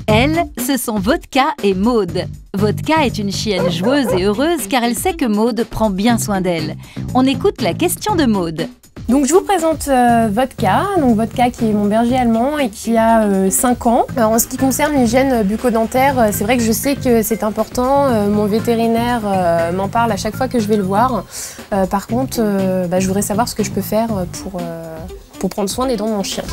Elles, ce sont Vodka et Maud. Vodka est une chienne joueuse et heureuse car elle sait que Maud prend bien soin d'elle. On écoute la question de Maud. Donc je vous présente Vodka, Vodka qui est mon berger allemand et qui a 5 ans. Alors, en ce qui concerne l'hygiène bucco-dentaire, c'est vrai que je sais que c'est important, mon vétérinaire m'en parle à chaque fois que je vais le voir. Par contre, je voudrais savoir ce que je peux faire pour prendre soin des dents de mon chien.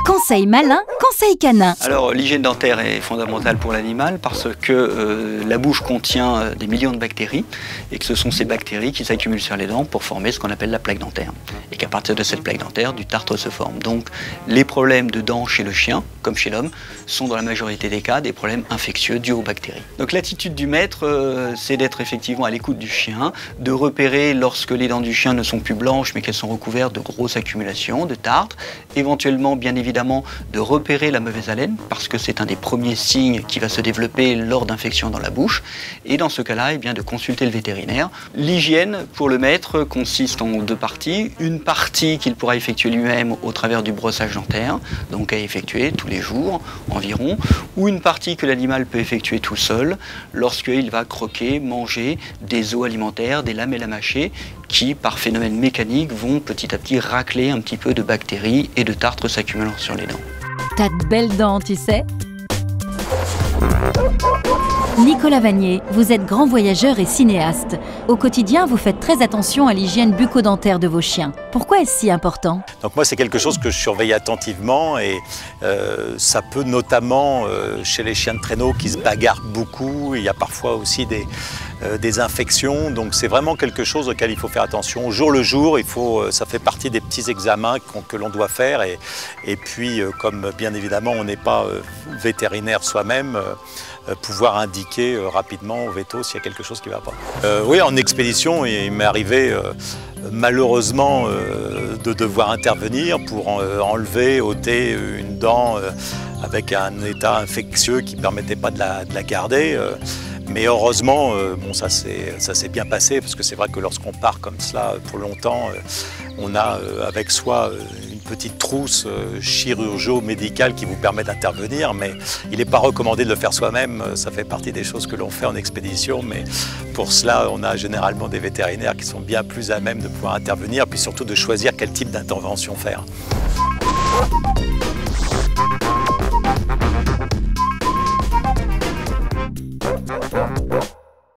Conseil malin, conseil canin. Alors l'hygiène dentaire est fondamentale pour l'animal parce que la bouche contient des millions de bactéries et que ce sont ces bactéries qui s'accumulent sur les dents pour former ce qu'on appelle la plaque dentaire. Et qu'à partir de cette plaque dentaire, du tartre se forme. Donc les problèmes de dents chez le chien, comme chez l'homme, sont dans la majorité des cas des problèmes infectieux dus aux bactéries. Donc l'attitude du maître, c'est d'être effectivement à l'écoute du chien, de repérer lorsque les dents du chien ne sont plus blanches mais qu'elles sont recouvertes de grosses accumulations de tartre, éventuellement bien évidemment de repérer la mauvaise haleine parce que c'est un des premiers signes qui va se développer lors d'infections dans la bouche et dans ce cas-là, de consulter le vétérinaire. L'hygiène pour le maître consiste en 2 parties. Une partie qu'il pourra effectuer lui-même au travers du brossage dentaire, donc à effectuer tous les jours environ, ou une partie que l'animal peut effectuer tout seul lorsqu'il va croquer, manger des os alimentaires, des lamelles à mâcher qui, par phénomène mécanique, vont petit à petit racler un petit peu de bactéries et de tartre s'accumulant sur les dents. T'as de belles dents, tu sais. Nicolas Vanier, vous êtes grand voyageur et cinéaste. Au quotidien, vous faites très attention à l'hygiène bucco-dentaire de vos chiens. Pourquoi est-ce si important? Donc moi, c'est quelque chose que je surveille attentivement et ça peut notamment, chez les chiens de traîneau qui se bagarrent beaucoup, il y a parfois aussi des infections. Donc c'est vraiment quelque chose auquel il faut faire attention. Au jour le jour, ça fait partie des petits examens que l'on doit faire. Et puis, comme bien évidemment, on n'est pas vétérinaire soi-même, pouvoir indiquer rapidement au véto s'il y a quelque chose qui ne va pas. Oui, en expédition, il m'est arrivé malheureusement de devoir intervenir pour enlever, ôter une dent avec un état infectieux qui ne permettait pas de la garder. Mais heureusement, ça s'est bien passé parce que c'est vrai que lorsqu'on part comme cela pour longtemps, on a avec soi une petite trousse chirurgio-médicale qui vous permet d'intervenir, mais il n'est pas recommandé de le faire soi-même. Ça fait partie des choses que l'on fait en expédition, mais pour cela, on a généralement des vétérinaires qui sont bien plus à même de pouvoir intervenir, puis surtout de choisir quel type d'intervention faire.